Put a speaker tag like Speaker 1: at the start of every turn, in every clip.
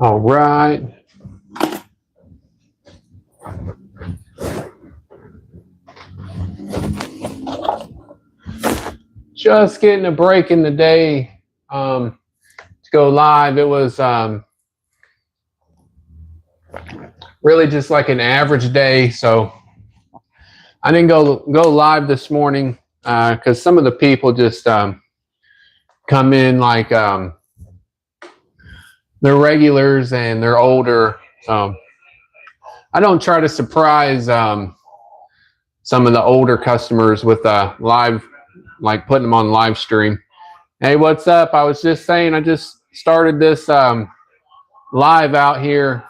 Speaker 1: All right. Just getting a break in the day to go live. It was really just like an average day, so I didn't go live this morning because some of the people just come in like they're regulars and they're older. So I don't try to surprise some of the older customers with live, like putting them on live stream. Hey, what's up? I was just saying I just started this live out here.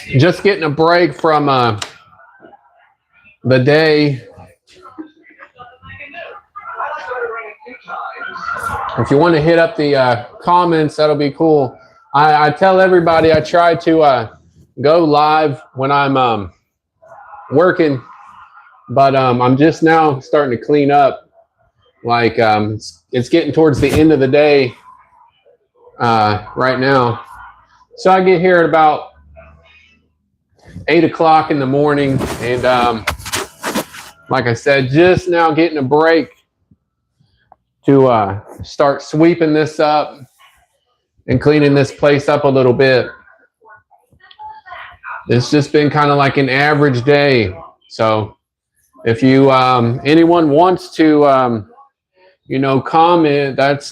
Speaker 1: Just getting a break from the day. If you want to hit up the comments, that'll be cool. I tell everybody I try to go live when I'm working, but I'm just now starting to clean up. Like it's getting towards the end of the day right now. So I get here at about 8 o'clock in the morning, and like I said, just now getting a break to start sweeping this up and cleaning this place up a little bit. It's just been kind of like an average day. So if you anyone wants to comment, that's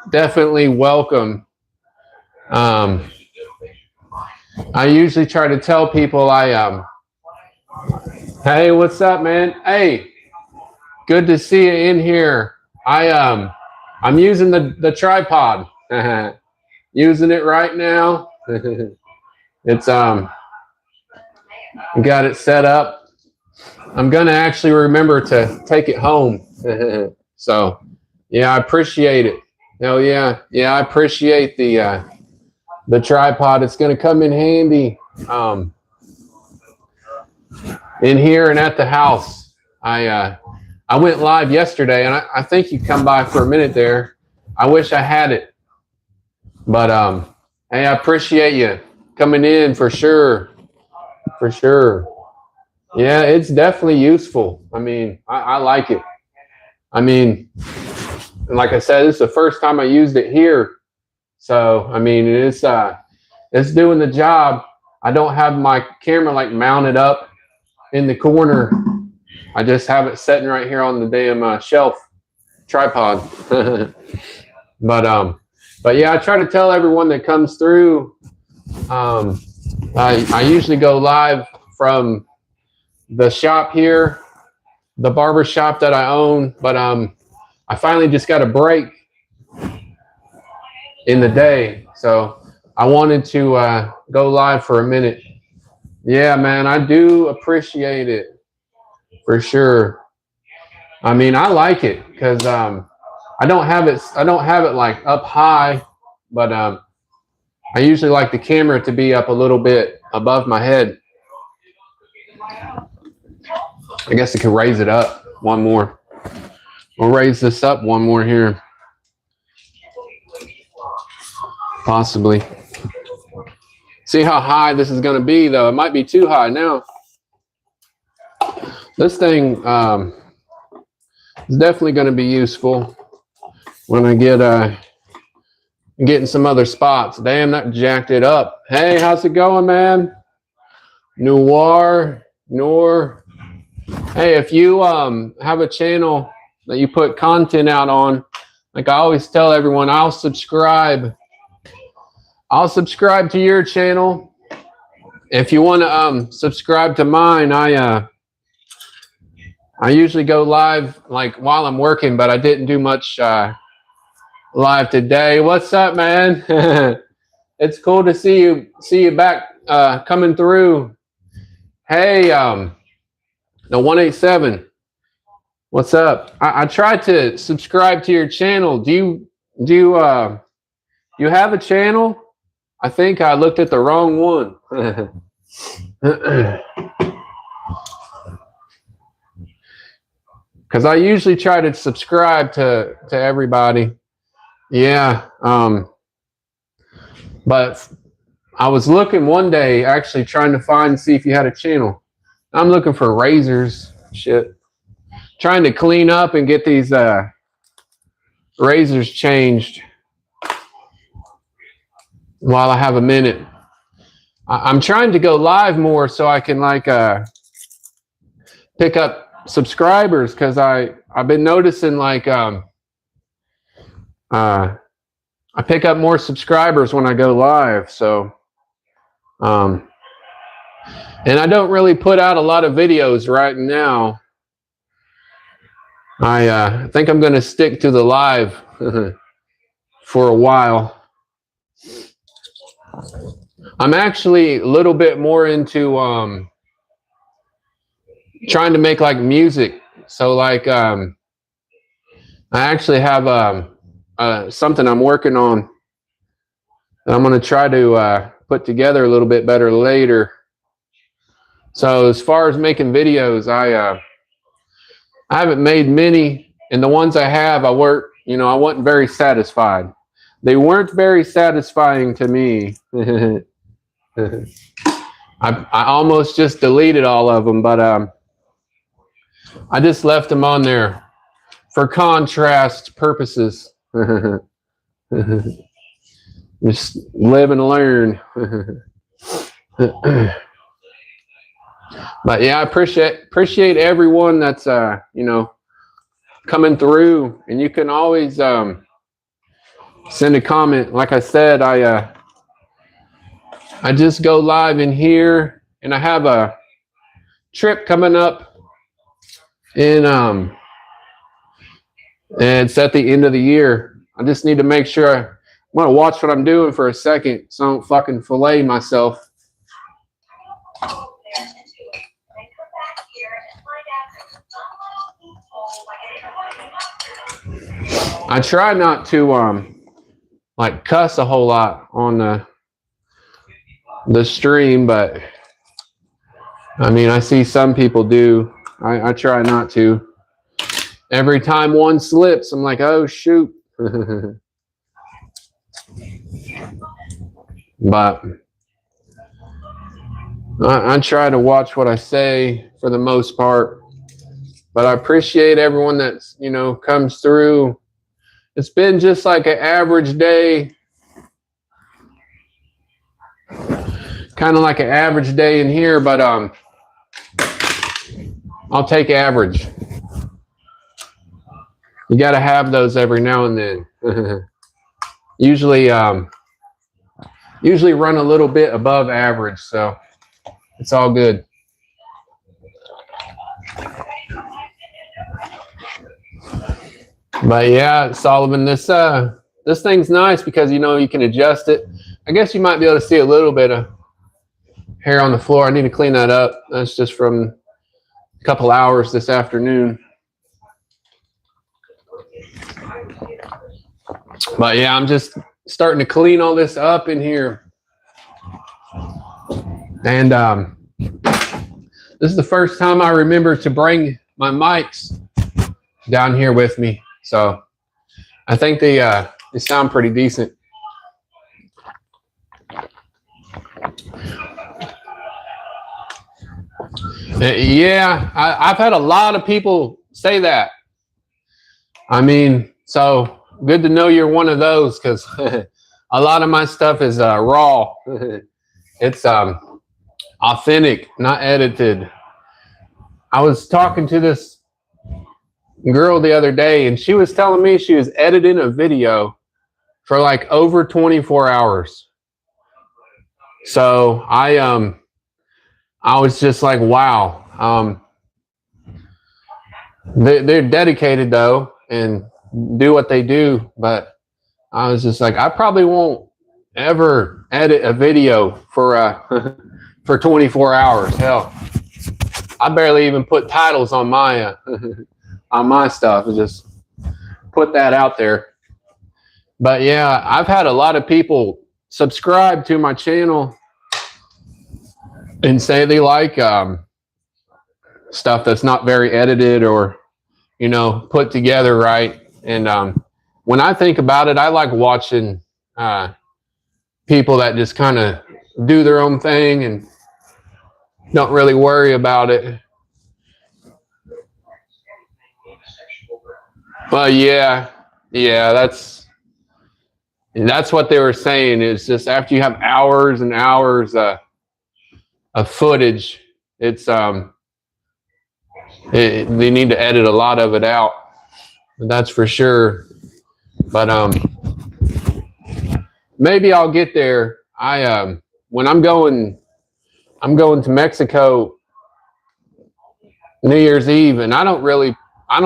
Speaker 1: definitely welcome. I usually try to tell people hey, what's up, man? Hey, good to see you in here. I'm using the tripod. Using it right now. It's got it set up. I'm gonna actually remember to take it home. So yeah, I appreciate it. Hell yeah. I appreciate the tripod. It's gonna come in handy in here and at the house. I went live yesterday, and I think you come by for a minute there. I wish I had it, but hey, I appreciate you coming in for sure. Yeah, it's definitely useful. I mean, I like it. I mean, like I said, this is the first time I used it here, so I mean, it's doing the job. I don't have my camera like mounted up in the corner. I just have it sitting right here on the damn shelf tripod. But yeah, I try to tell everyone that comes through. I usually go live from the shop here, the barber shop that I own. But I finally just got a break in the day, so I wanted to go live for a minute. Yeah, man, I do appreciate it. For sure. I mean, I like it because I don't have it like up high, but I usually like the camera to be up a little bit above my head. I guess I could raise it up one more. We'll raise this up one more here. Possibly. See how high this is going to be, though. It might be too high now. This thing is definitely going to be useful when I get getting some other spots. Damn, that jacked it up. Hey, how's it going, man? Noir. Hey, if you have a channel that you put content out on, like I always tell everyone, I'll subscribe to your channel. If you want to subscribe to mine, I usually go live like while I'm working, but I didn't do much live today. What's up, man? It's cool to see you back coming through. Hey, the 187. What's up? I tried to subscribe to your channel. Do you have a channel? I think I looked at the wrong one. Because I usually try to subscribe to everybody. Yeah. But But I was looking one day, actually trying to see if you had a channel. I'm looking for razors, shit. Trying to clean up and get these razors changed while I have a minute. I'm trying to go live more so I can like pick up subscribers, because I've been noticing like I pick up more subscribers when I go live. So and I don't really put out a lot of videos right now. I think I'm going to stick to the live for a while. I'm actually a little bit more into trying to make like music. So like I actually have something I'm working on that I'm going to try to put together a little bit better later. So as far as making videos, I haven't made many, and the ones I have, I wasn't very satisfied. They weren't very satisfying to me. I almost just deleted all of them, but I just left them on there for contrast purposes. Just live and learn. But yeah, I appreciate everyone that's coming through, and you can always send a comment. Like I said, I just go live in here, and I have a trip coming up in and it's at the end of the year. I just need to make sure I'm gonna watch what I'm doing for a second so I don't fucking fillet myself. I try not to like cuss a whole lot on the stream, but I mean, I see some people do. I try not to. Every time one slips, I'm like, oh shoot. But I try to watch what I say for the most part. But I appreciate everyone that's, comes through. It's been just like an average day. Kind of like an average day in here, but I'll take average. You got to have those every now and then. Usually run a little bit above average, so it's all good. But yeah, Solomon, this thing's nice because you can adjust it. I guess you might be able to see a little bit of hair on the floor. I need to clean that up. That's just from a couple hours this afternoon. But yeah, I'm just starting to clean all this up in here. And this is the first time I remember to bring my mics down here with me. So I think they sound pretty decent. Yeah, I've had a lot of people say that. I mean, so good to know you're one of those, because a lot of my stuff is raw. It's authentic, not edited. I was talking to this girl the other day, and she was telling me she was editing a video for like over 24 hours. So I was just like, wow. They're dedicated though, and do what they do. But I was just like, I probably won't ever edit a video for for 24 hours. Hell, I barely even put titles on my on my stuff. I just put that out there. But yeah, I've had a lot of people subscribe to my channel and say they like stuff that's not very edited or put together right. And when I think about it, I like watching people that just kind of do their own thing and don't really worry about it. Well, yeah, that's what they were saying. It's just after you have hours and hours of footage, it's they need to edit a lot of it out. That's for sure. But maybe I'll get there. When I'm going to Mexico New Year's Eve, and I don't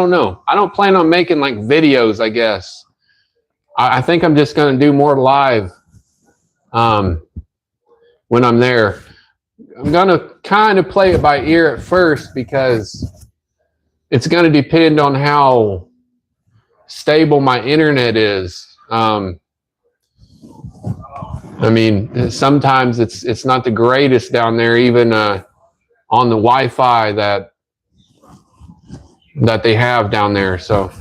Speaker 1: know. I don't plan on making like videos, I guess. I think I'm just going to do more live when I'm there. I'm going to kind of play it by ear at first because it's going to depend on how stable my internet is. I mean, sometimes it's not the greatest down there, even on the Wi-Fi that they have down there. So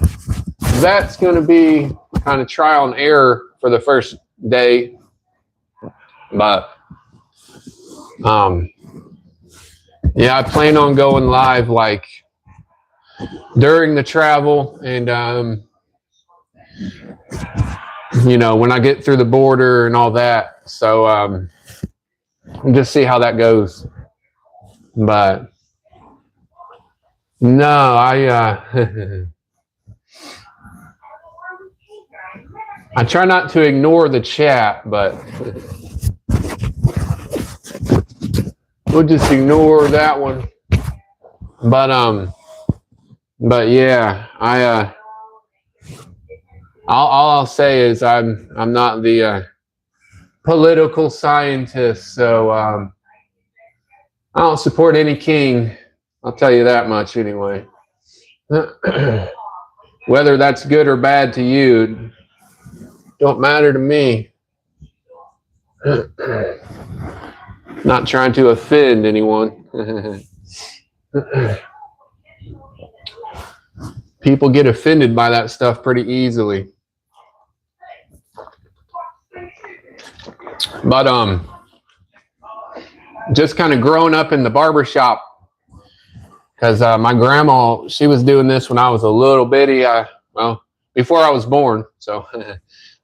Speaker 1: that's going to be kind of trial and error for the first day. But yeah, I plan on going live like during the travel and when I get through the border and all that. So just see how that goes. But no, I try not to ignore the chat, but we'll just ignore that one. But yeah, all I'll say is I'm not the political scientist, so I don't support any king. I'll tell you that much anyway. Whether that's good or bad to you, don't matter to me. Not trying to offend anyone. People get offended by that stuff pretty easily. But just kind of growing up in the barbershop, because my grandma, she was doing this when I was a little bitty, before I was born. So,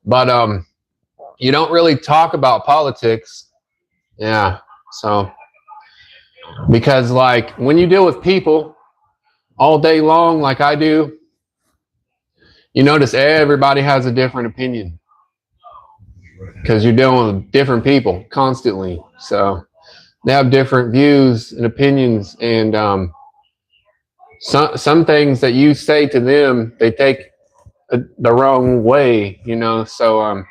Speaker 1: but you don't really talk about politics. Yeah. So, because like when you deal with people all day long, like I do, you notice everybody has a different opinion because you're dealing with different people constantly. So they have different views and opinions, and some things that you say to them, they take the wrong way, So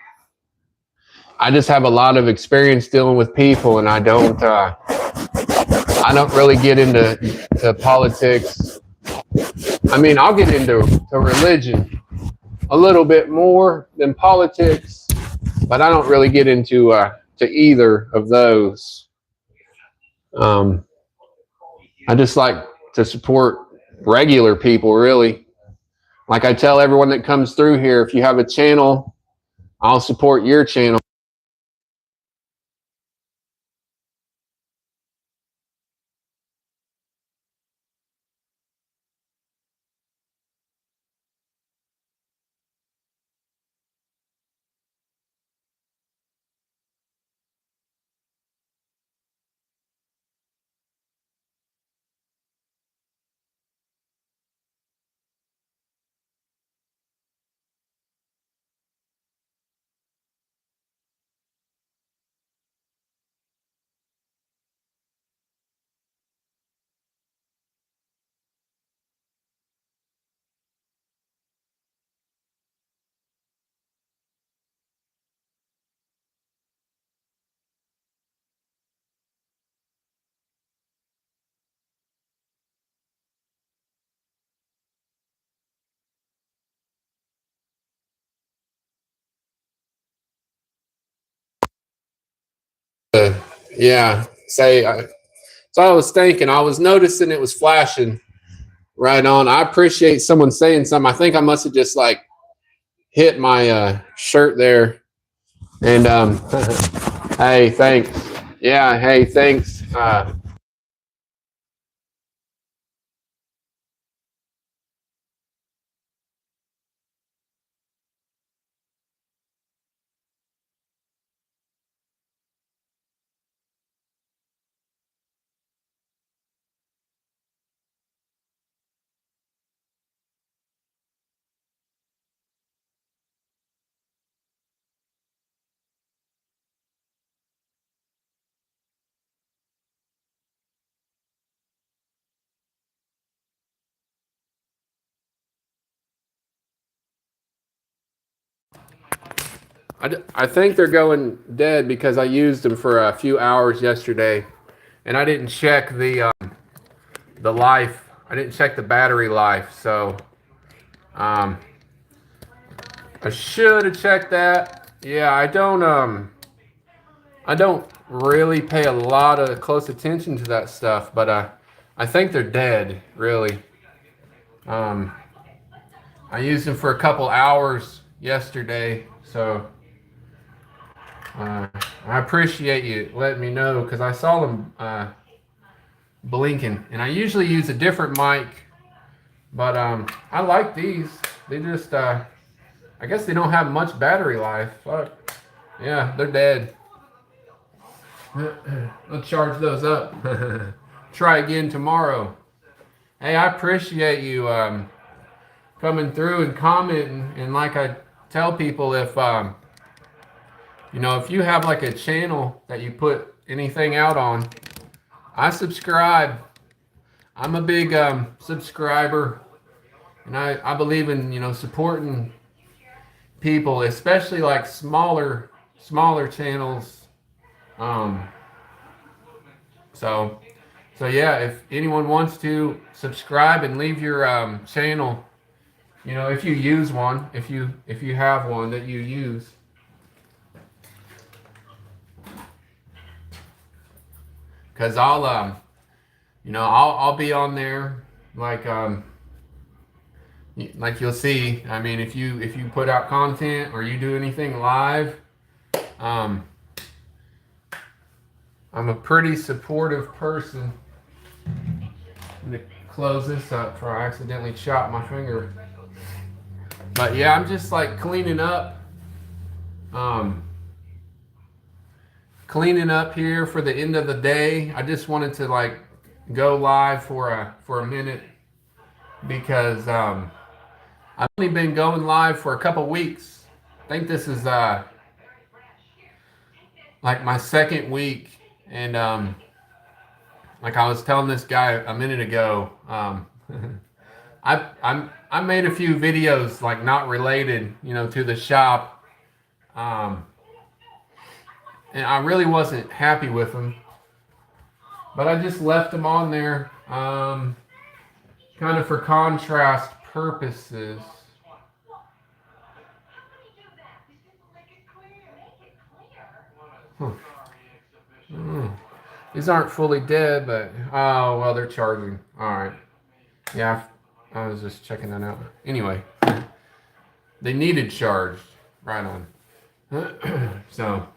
Speaker 1: I just have a lot of experience dealing with people, and I don't really get into politics. I mean, I'll get into religion a little bit more than politics, but I don't really get into to either of those. I just like to support regular people, really. Like I tell everyone that comes through here, if you have a channel, I'll support your channel. Yeah, so I was thinking, I was noticing it was flashing right on. I appreciate someone saying something. I think I must have just like hit my shirt there. And hey, thanks. Yeah, hey, thanks. I think they're going dead because I used them for a few hours yesterday, and I didn't check the life. I didn't check the battery life, so um, I should have checked that. Yeah, I don't really pay a lot of close attention to that stuff, but I think they're dead. Really, um, I used them for a couple hours yesterday, so uh, I appreciate you letting me know because I saw them blinking, and I usually use a different mic, but I like these. They just I guess they don't have much battery life. Fuck. Yeah, they're dead. I'll charge those up. Try again tomorrow. Hey, I appreciate you coming through and commenting. And like I tell people, if if you have like a channel that you put anything out on, I subscribe. I'm a big subscriber, and I believe in supporting people, especially like smaller channels. Um, so yeah, if anyone wants to subscribe and leave your channel, if you use one, if you have one that you use, because I'll be on there like you'll see. I mean, if you put out content or you do anything live, um, I'm a pretty supportive person. I'm gonna close this up before I accidentally chop my finger. But yeah, I'm just like um, cleaning up here for the end of the day. I just wanted to like go live for a minute because I've only been going live for a couple weeks. I think this is like my second week, and like I was telling this guy a minute ago, I made a few videos like not related, to the shop, um, and I really wasn't happy with them, but I just left them on there, kind of for contrast purposes. Huh. Mm. These aren't fully dead, but oh well, they're charging. All right, yeah, I was just checking that out. Anyway, they needed charged. Right on. So,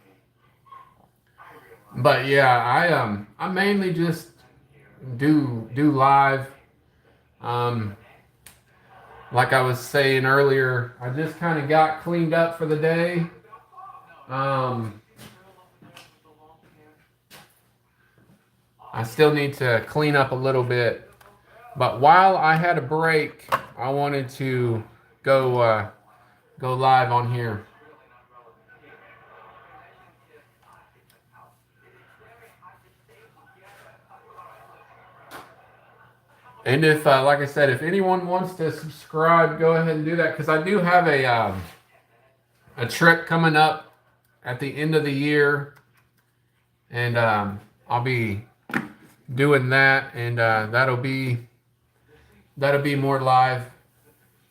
Speaker 1: but yeah, I mainly just do live. Um, like I was saying earlier, I just kind of got cleaned up for the day. Um, I still need to clean up a little bit, but while I had a break, I wanted to go live on here. And if, like I said, if anyone wants to subscribe, go ahead and do that because I do have a trip coming up at the end of the year, and I'll be doing that, and that'll be more live.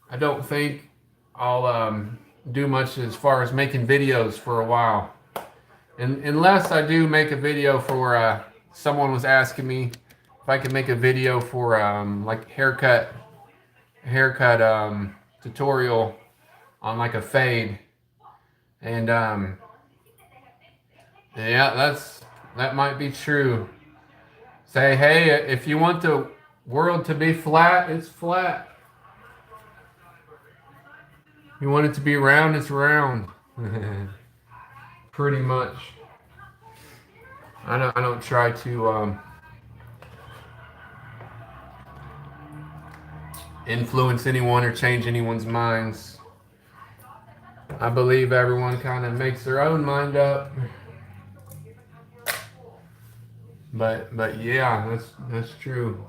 Speaker 1: I don't think I'll do much as far as making videos for a while, and unless I do make a video for someone was asking me if I could make a video for like haircut tutorial on like a fade, and Yeah, that might be true. Say, hey, if you want the world to be flat, it's flat. You want it to be round, it's round. Pretty much. I don't try to influence anyone or change anyone's minds. I believe everyone kind of makes their own mind up. But yeah, that's true.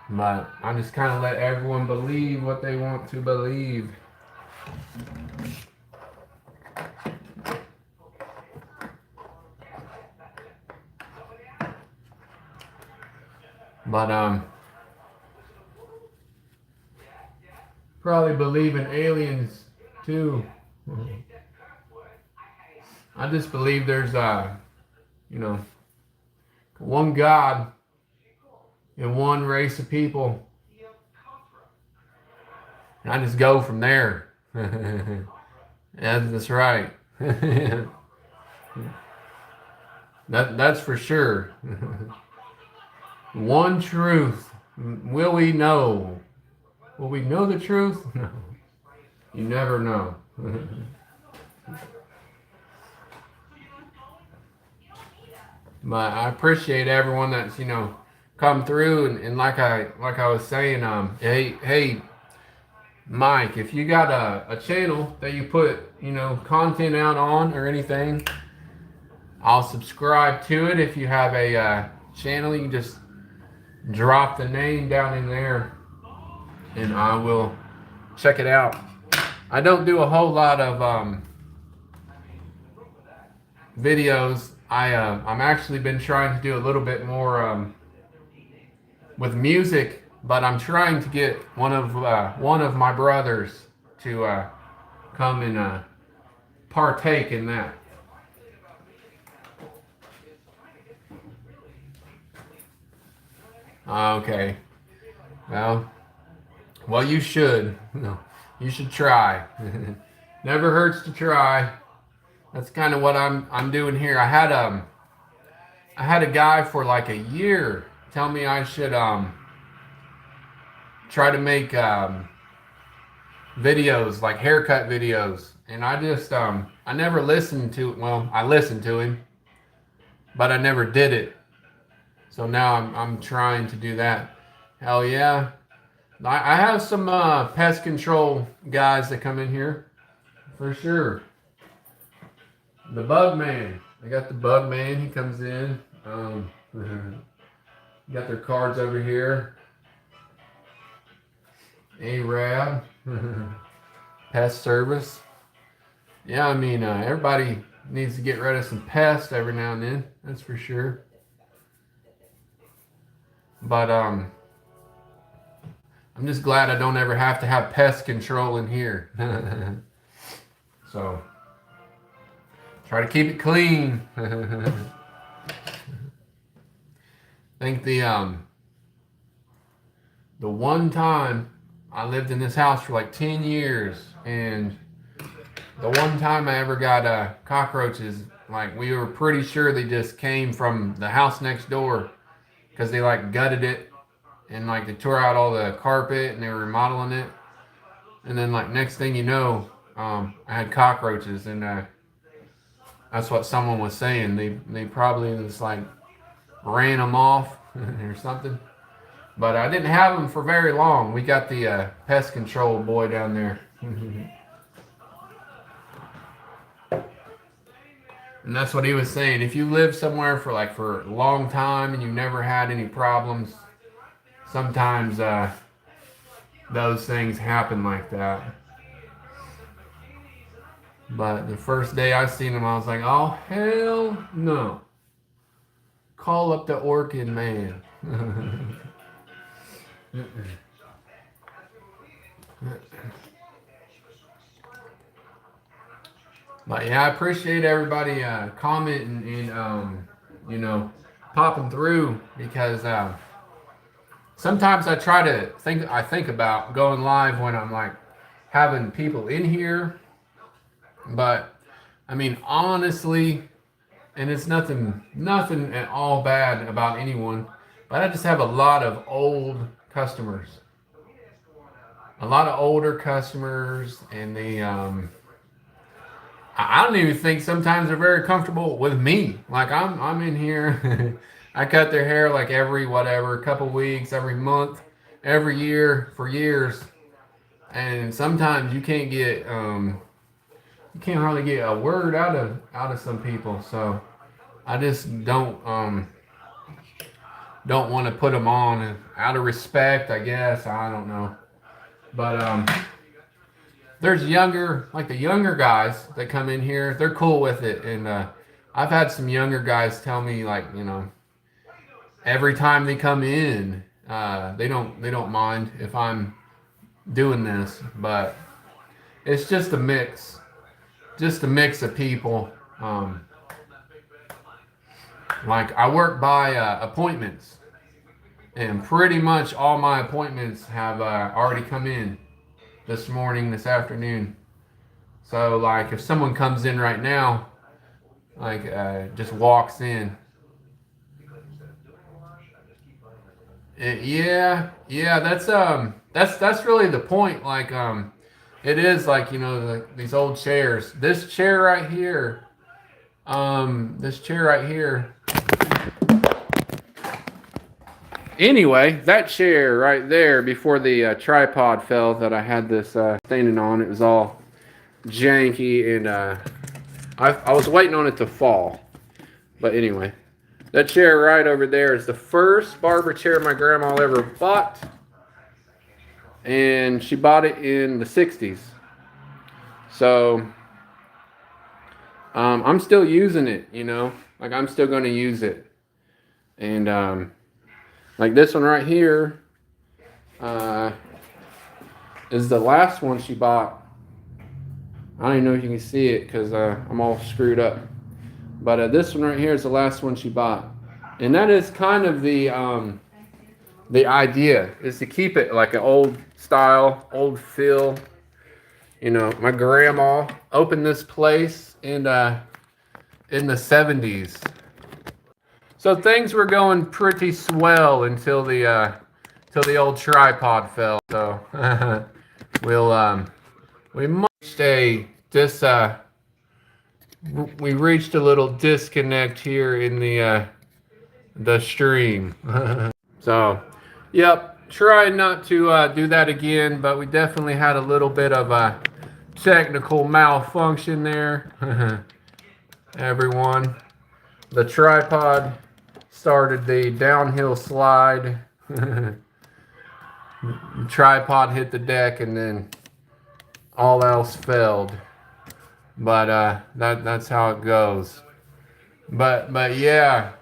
Speaker 1: But I just kind of let everyone believe what they want to believe. But probably believe in aliens too. I just believe there's you know, one God and one race of people. And I just go from there. That's right. That's for sure. One truth. Will we know? Will we know the truth? No. You never know. But I appreciate everyone that's come through and like I was saying, hey Mike, if you got a channel that you put content out on or anything, I'll subscribe to it. If you have a channel, you can just drop the name down in there and I will check it out. I don't do a whole lot of videos. I'm actually been trying to do a little bit more with music, but I'm trying to get one of my brothers to come and partake in that. Okay. Well, you should. You should try. Never hurts to try. That's kind of what I'm doing here. I had a guy for like a year tell me I should try to make videos, like haircut videos, and I just I never listened to it. Well, I listened to him, but I never did it. So now I'm trying to do that. Hell yeah. I have some pest control guys that come in here for sure. The bug man. I got the bug man. He comes in. Got their cards over here. Arab. Pest service. Yeah, I mean, everybody needs to get rid of some pests every now and then. That's for sure. But I'm just glad I don't ever have to have pest control in here. So try to keep it clean. I think the one time I lived in this house for like 10 years, and the one time I ever got cockroaches, like we were pretty sure they just came from the house next door because they like gutted it and like they tore out all the carpet and they were remodeling it, and then like next thing you know, I had cockroaches, and that's what someone was saying. They probably just like ran them off or something. But I didn't have them for very long. We got the pest control boy down there. And that's what he was saying. If you live somewhere for a long time and you never had any problems, sometimes those things happen like that. But the first day I seen him, I was like, oh, hell no. Call up the orchid man. But yeah, I appreciate everybody commenting and popping through, because sometimes I think about going live when I'm like having people in here. But I mean, honestly, and it's nothing at all bad about anyone, but I just have a lot of old customers, a lot of older customers, and I don't even think sometimes they're very comfortable with me. Like I'm in here. I cut their hair like every whatever, couple weeks, every month, every year for years, and sometimes you can't hardly get a word out of some people. So I just don't want to put them on out of respect, I guess. I don't know, but there's like the younger guys that come in here. They're cool with it, and I've had some younger guys tell me like, every time they come in, they don't mind if I'm doing this, but it's just a mix of people. Like I work by appointments, and pretty much all my appointments have already come in this morning, this afternoon. So like if someone comes in right now, like just walks in, yeah, that's really the point. Like it is like like these old chairs. This chair right here, this chair right here. Anyway, that chair right there before the tripod fell that I had this standing on, it was all janky, and I was waiting on it to fall. But anyway, that chair right over there is the first barber chair my grandma ever bought, and she bought it in the 60s. So I'm still using it, like I'm still going to use it. And like this one right here is the last one she bought. I don't even know if you can see it because I'm all screwed up. But this one right here is the last one she bought. And that is kind of the idea, is to keep it like an old style, old feel. My grandma opened this place in the 70s. So things were going pretty swell until the old tripod fell. So we reached a little disconnect here in the stream. So, yep, try not to do that again, but we definitely had a little bit of a technical malfunction there. Everyone, the tripod started the downhill slide. The tripod hit the deck, and then all else failed. But that's how it goes. But yeah,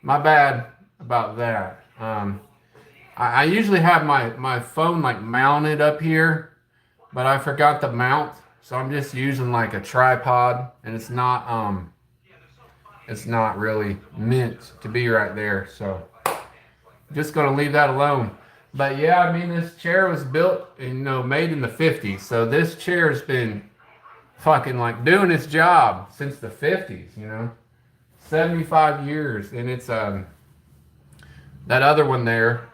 Speaker 1: my bad about that. I usually have my phone like mounted up here, but I forgot the mount, so I'm just using like a tripod, and it's not really meant to be right there. So just gonna leave that alone. But yeah, I mean, this chair was built, made in the 50s. So this chair has been fucking like doing its job since the 50s, 75 years. And it's that other one there,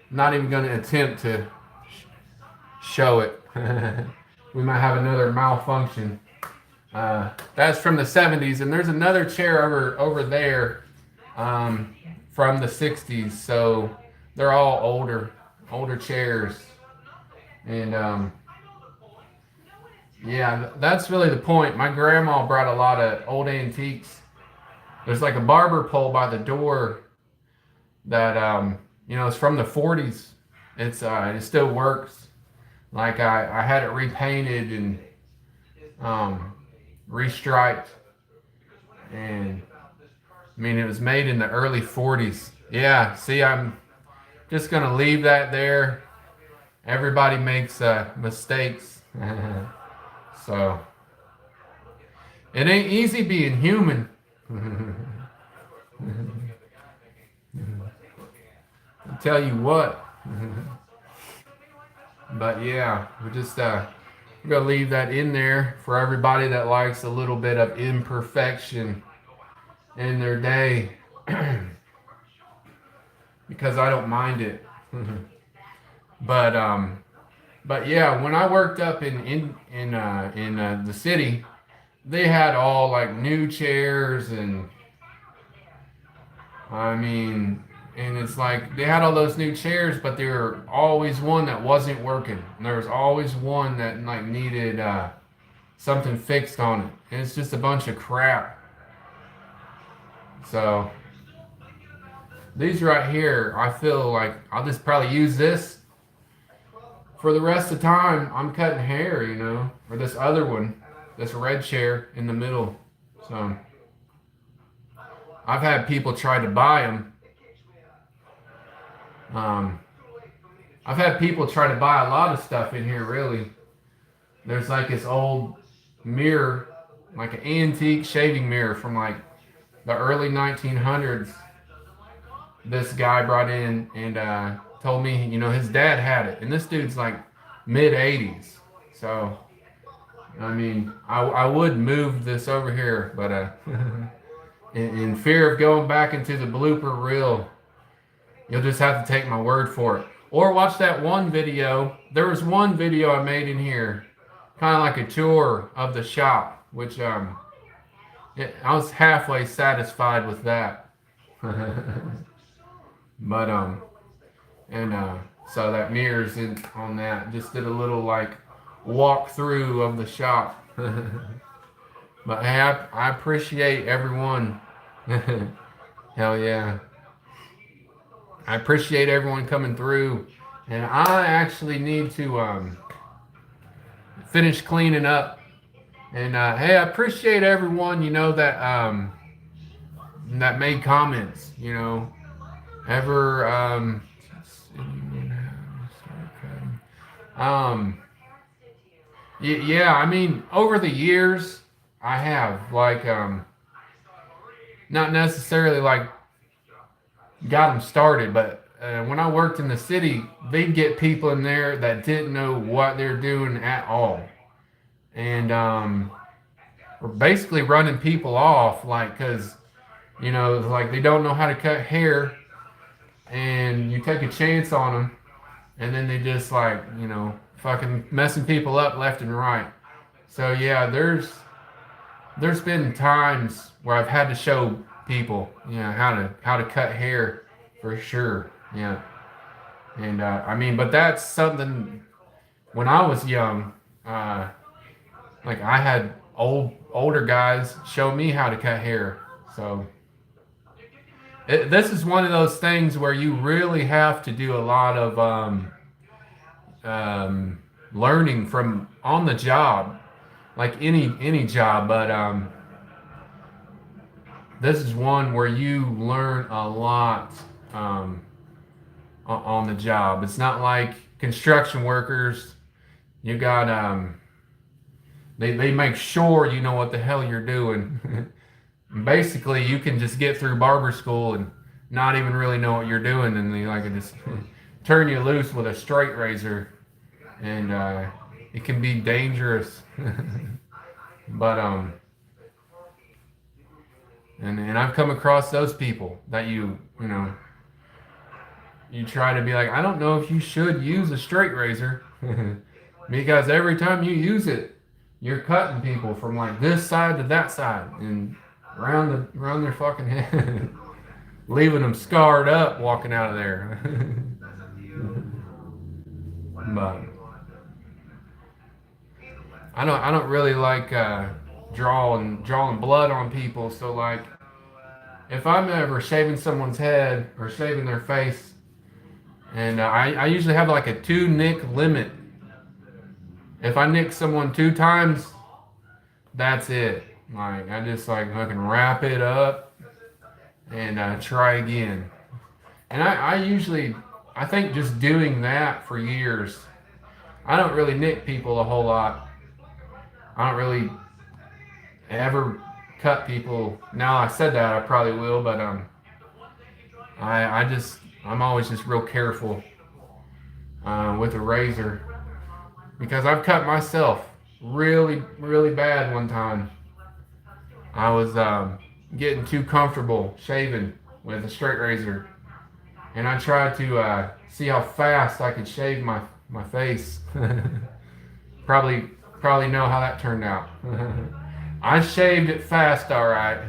Speaker 1: I'm not even going to attempt to show it. We might have another malfunction. That's from the 70s, and there's another chair over there from the 60s. So they're all older chairs. And yeah, that's really the point. My grandma brought a lot of old antiques. There's like a barber pole by the door that it's from the 40s. It still works. Like I had it repainted and restriped, and I mean, it was made in the early 40s. Yeah, see, I'm just gonna leave that there. Everybody makes mistakes. So it ain't easy being human. I'll tell you what. But yeah, we just I'm gonna leave that in there for everybody that likes a little bit of imperfection in their day, because I don't mind it. but but yeah, when I worked up in the city, they had all like new chairs, and I mean, and it's like they had all those new chairs, but there were always one that wasn't working, and there was always one that like needed something fixed on it, and it's just a bunch of crap. So these right here, I feel like I'll just probably use this for the rest of the time I'm cutting hair, or this other one, this red chair in the middle. So I've had people try to buy them. Um, I've had people try to buy a lot of stuff in here, really. There's like this old mirror, like an antique shaving mirror from like the early 1900s. This guy brought in and told me, his dad had it. And this dude's like mid 80s. So, I mean, I would move this over here, but in fear of going back into the blooper reel, you'll just have to take my word for it. Or watch that one video. There was one video I made in here, kind of like a tour of the shop, which I was halfway satisfied with that. But so that mirror's in on that. Just did a little like walkthrough of the shop. But hey, I appreciate everyone. Hell yeah. I appreciate everyone coming through. And I actually need to finish cleaning up. And hey, I appreciate everyone, that made comments, ever yeah, I mean, over the years I have like not necessarily like got them started, but when I worked in the city, they'd get people in there that didn't know what they're doing at all, and we're basically running people off, like, because like they don't know how to cut hair, and you take a chance on them, and then they just like fucking messing people up left and right. So yeah, there's been times where I've had to show people, how to cut hair, for sure. Yeah, and I mean, but that's something. When I was young, like I had older guys show me how to cut hair. So this is one of those things where you really have to do a lot of learning from on the job, like any job. But this is one where you learn a lot on the job. It's not like construction workers. You got they make sure you know what the hell you're doing. Basically, you can just get through barber school and not even really know what you're doing, and they like just turn you loose with a straight razor, and it can be dangerous. But and I've come across those people that you try to be like, I don't know if you should use a straight razor, because every time you use it, you're cutting people from like this side to that side and around their fucking head, leaving them scarred up walking out of there. But I don't really like drawing blood on people. So like, if I'm ever shaving someone's head or shaving their face, and I usually have like a 2 nick limit. If I nick someone 2 times, that's it. Like I just like fucking wrap it up and try again. And I think just doing that for years, I don't really nick people a whole lot. I don't really ever cut people. Now I said that, I probably will, but I'm always just real careful with a razor, because I've cut myself. really, really bad one time. I was getting too comfortable shaving with a straight razor, and I tried to see how fast I could shave my face. probably probably know how that turned out. I shaved it fast, all right.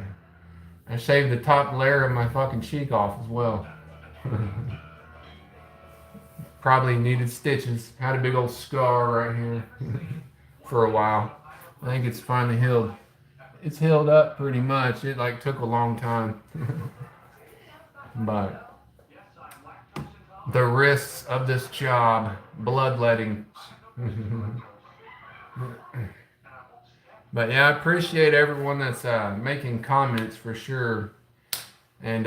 Speaker 1: I shaved the top layer of my fucking cheek off as well. Probably needed stitches. Had a big old scar right here for a while. I think it's finally healed. It's healed up pretty much. It like took a long time. But the risks of this job, bloodletting. But yeah, I appreciate everyone that's making comments for sure. And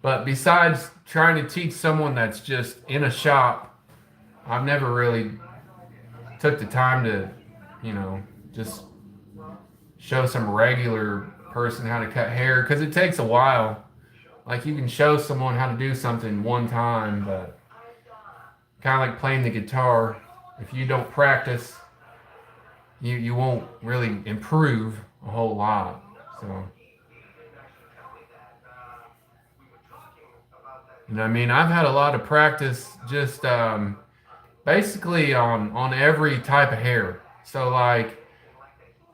Speaker 1: but besides trying to teach someone that's just in a shop, I've never really took the time to, just show some regular person how to cut hair because it takes a while. Like you can show someone how to do something one time, but kind of like playing the guitar. If you don't practice, you won't really improve a whole lot. So, I mean, I've had a lot of practice just basically on every type of hair. So like,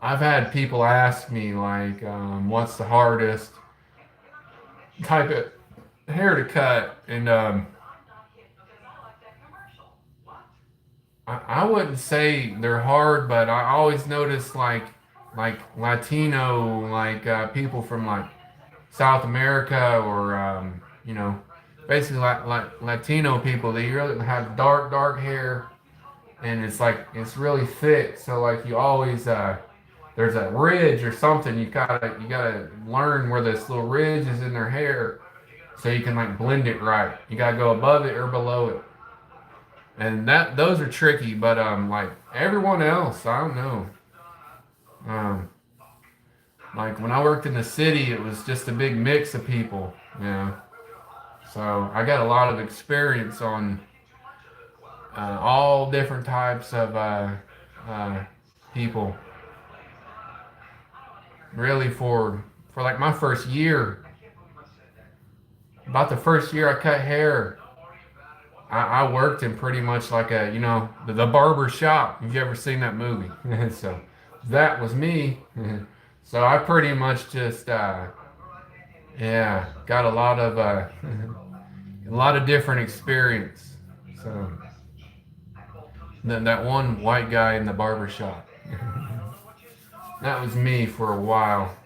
Speaker 1: I've had people ask me like, what's the hardest type of hair to cut, and I wouldn't say they're hard, but I always notice like Latino, like people from like South America or basically like Latino people. They really have dark hair, and it's like it's really thick. So like you always there's a ridge or something. You gotta learn where this little ridge is in their hair, so you can like blend it right. You gotta go above it or below it. And those are tricky, but like everyone else, I don't know. Um, like when I worked in the city, it was just a big mix of people, you know. So I got a lot of experience on all different types of people. Really, for like my first year, about the first year I cut hair, I worked in pretty much like the barber shop. Have you ever seen that movie? So that was me. So I pretty much just yeah, got a lot of a lot of different experience. So that one white guy in the barber shop, that was me for a while.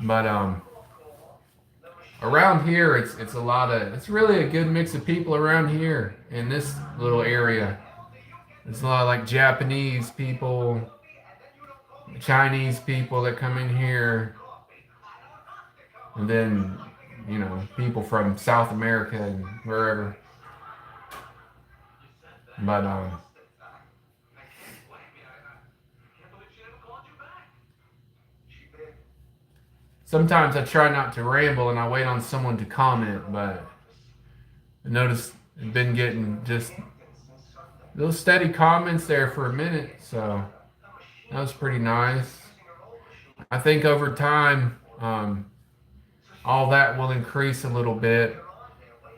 Speaker 1: But around here it's really a good mix of people around here in this little area. There's a lot of like Japanese people, Chinese people that come in here, and then people from South America and wherever. But sometimes I try not to ramble and I wait on someone to comment, but I noticed I've been getting just those steady comments there for a minute, so that was pretty nice. I think over time, all that will increase a little bit.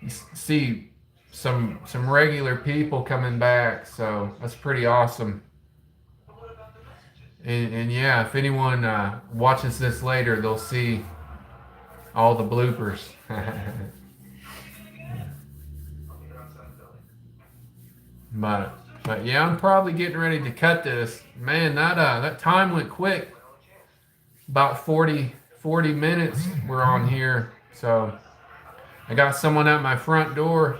Speaker 1: You see some regular people coming back, so that's pretty awesome. And yeah, if anyone watches this later, they'll see all the bloopers. but but yeah, I'm probably getting ready to cut this. Man, that time went quick. About 40 minutes we're on here. So I got someone at my front door.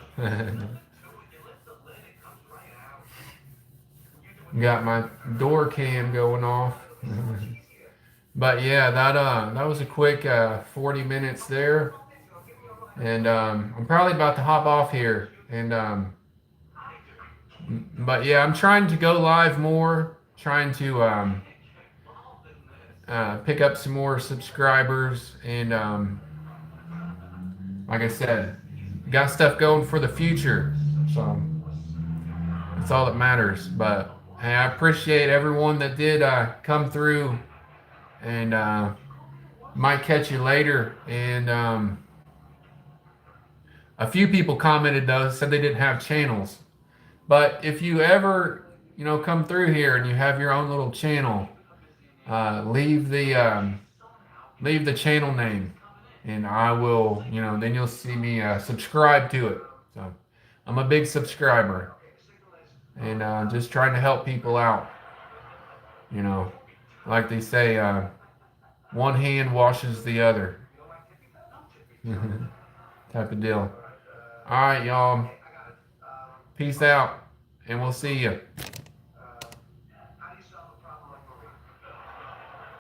Speaker 1: Got my door cam going off. But yeah, that was a quick 40 minutes there. And I'm probably about to hop off here. And but yeah, I'm trying to go live more, trying to pick up some more subscribers, and like I said, got stuff going for the future. So That's all that matters. But hey, I appreciate everyone that did come through, and might catch you later. And a few people commented though, said they didn't have channels. But if you ever, come through here and you have your own little channel, leave the channel name, and I will, then you'll see me subscribe to it. So I'm a big subscriber, and just trying to help people out. You know, like they say, one hand washes the other, type of deal. All right, y'all. Peace out, and we'll see you.